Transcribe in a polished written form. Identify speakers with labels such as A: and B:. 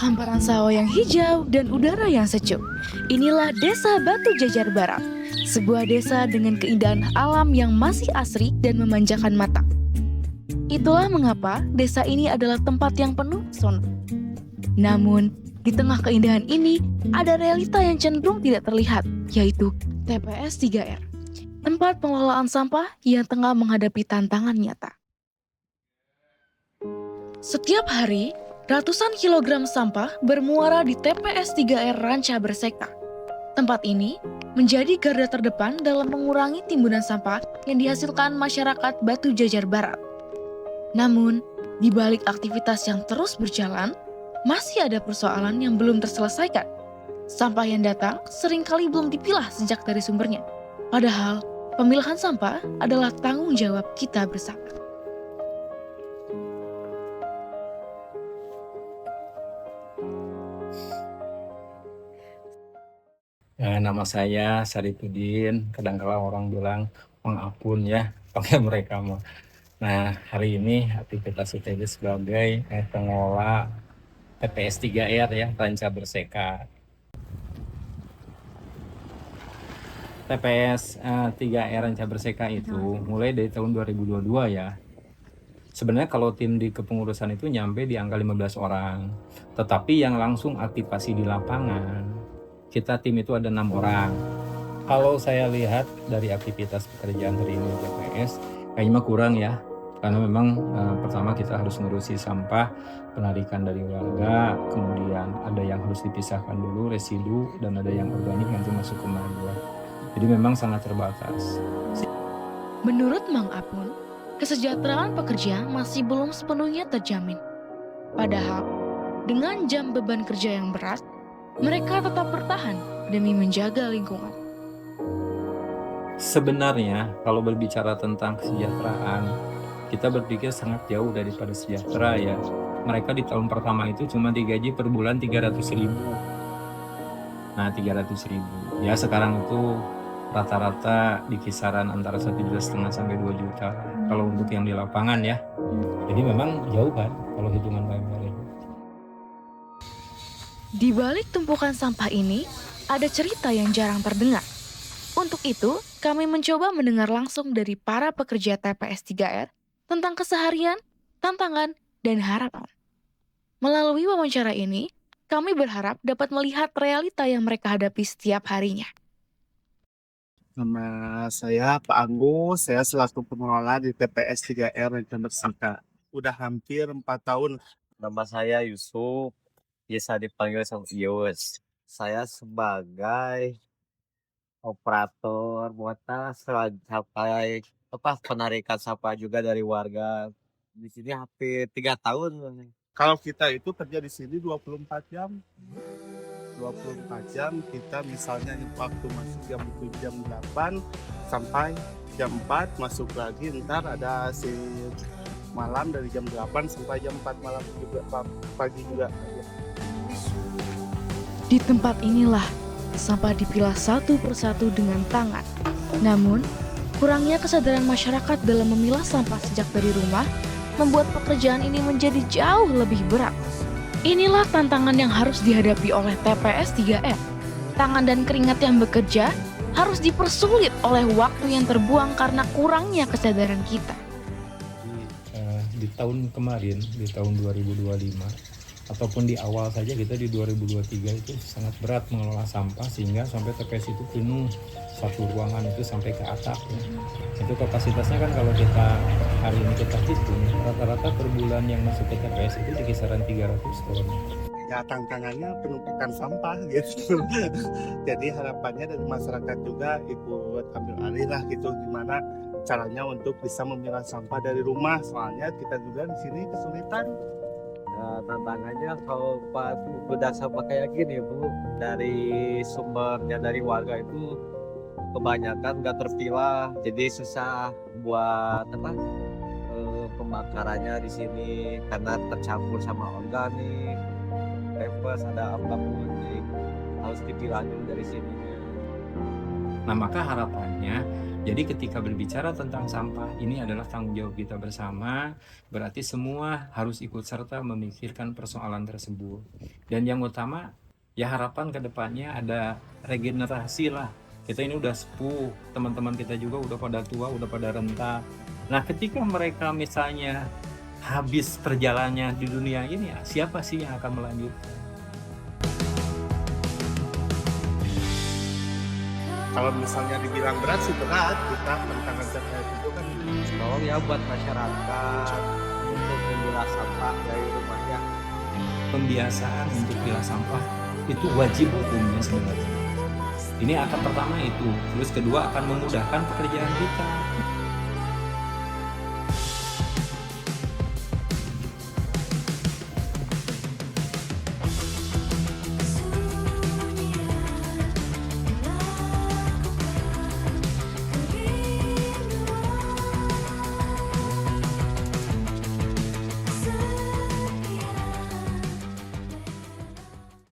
A: hamparan sawah yang hijau dan udara yang sejuk. Inilah Desa Batu Jajar Barat, sebuah desa dengan keindahan alam yang masih asri dan memanjakan mata. Itulah mengapa desa ini adalah tempat yang penuh pesona. Namun, di tengah keindahan ini, ada realita yang cenderung tidak terlihat, yaitu TPS 3R, tempat pengelolaan sampah yang tengah menghadapi tantangan nyata. Setiap hari, ratusan kilogram sampah bermuara di TPS 3R Ranca Berseka. Tempat ini menjadi garda terdepan dalam mengurangi timbunan sampah yang dihasilkan masyarakat Batu Jajar Barat. Namun, di balik aktivitas yang terus berjalan, masih ada persoalan yang belum terselesaikan. Sampah yang datang seringkali belum dipilah sejak dari sumbernya. Padahal, pemilahan sampah adalah tanggung jawab kita bersama.
B: Nama saya Saripudin, kadang-kala orang bilang Mang Apun ya, pakai mereka mah. Nah, hari ini aktivitas saya sebagai pengelola TPS 3R ya, Ranca Berseka. TPS 3R Ranca Berseka itu mulai dari tahun 2022 ya. Sebenarnya kalau tim di kepengurusan itu nyampe di angka 15 orang. Tetapi yang langsung aktivasi di lapangan, kita tim itu ada 6 orang. Kalau saya lihat dari aktivitas pekerjaan hari ini di TPS, kayaknya mah kurang ya. Karena memang pertama kita harus ngurusi sampah, penarikan dari warga, kemudian ada yang harus dipisahkan dulu, residu, dan ada yang organik nanti masuk ke marga. Jadi memang sangat terbatas.
A: Menurut Mang Apun, kesejahteraan pekerja masih belum sepenuhnya terjamin. Padahal, dengan jam beban kerja yang berat, mereka tetap bertahan demi menjaga lingkungan.
B: Sebenarnya kalau berbicara tentang kesejahteraan, kita berpikir sangat jauh daripada sejahtera ya. Mereka di tahun pertama itu cuma digaji per bulan 300.000. Nah 300.000. Ya sekarang itu rata-rata di kisaran antara 1,5 juta sampai 2 juta. Kalau untuk yang di lapangan ya. Jadi memang jauh kan kalau hitungan UMR itu.
A: Di balik tumpukan sampah ini, ada cerita yang jarang terdengar. Untuk itu, kami mencoba mendengar langsung dari para pekerja TPS 3R tentang keseharian, tantangan, dan harapan. Melalui wawancara ini, kami berharap dapat melihat realita yang mereka hadapi setiap harinya.
C: Nama saya Pak Anggus, saya selaku pengelola di TPS 3R Ranca Berseka. Udah hampir 4 tahun.
D: Nama saya Yusuf, biasa dipanggil sama Yus. Saya sebagai operator motor sampai penarikan sampah juga dari warga. Di sini hampir 3 tahun.
C: Kalau kita itu kerja di sini 24 jam. 24 jam kita misalnya waktu masuk jam 7 jam 8 sampai jam 4 masuk lagi, ntar ada si malam dari jam 8 sampai jam 4 malam juga, pagi juga.
A: Di tempat inilah, sampah dipilah satu persatu dengan tangan. Namun, kurangnya kesadaran masyarakat dalam memilah sampah sejak dari rumah membuat pekerjaan ini menjadi jauh lebih berat. Inilah tantangan yang harus dihadapi oleh TPS 3R. Tangan dan keringat yang bekerja harus dipersulit oleh waktu yang terbuang karena kurangnya kesadaran kita.
B: Di tahun kemarin, di tahun 2025, ataupun di awal saja kita di 2023 itu sangat berat mengelola sampah sehingga sampai TPS itu penuh, satu ruangan itu sampai ke atap ya. Itu kapasitasnya kan kalau kita hari ini kita hitung rata-rata per bulan yang masuk ke TPS itu di kisaran 300 ton.
C: Ya tantangannya penumpukan sampah gitu. Jadi harapannya dari masyarakat juga ikut ambil alih lah gitu, gimana caranya untuk bisa memilah sampah dari rumah. Soalnya kita juga di sini kesulitan.
D: Tantangannya kalau pas udah sampah kayak gini Bu, dari sumbernya dari warga itu kebanyakan nggak terpilah, jadi susah buat pembakarannya di sini karena tercampur sama organik, PFAS, ada apapun, jadi harus dipilah dulu dari sini.
B: Nah maka harapannya Jadi ketika berbicara tentang sampah, ini adalah tanggung jawab kita bersama, berarti semua harus ikut serta memikirkan persoalan tersebut. Dan yang utama, ya harapan ke depannya ada regenerasi lah. Kita ini udah sepuh, teman-teman kita juga udah pada tua, udah pada renta. Nah ketika mereka misalnya habis perjalanannya di dunia ini, ya, siapa sih yang akan melanjutkan?
C: Kalau misalnya dibilang berat sih berat, kita tantangan TPS itu kan
D: Tolong ya buat masyarakat untuk memilah sampah dari rumahnya.
B: Pembiasaan untuk pilah sampah itu wajib hukumnya sebenarnya. Ini akan pertama itu, terus kedua akan memudahkan pekerjaan kita.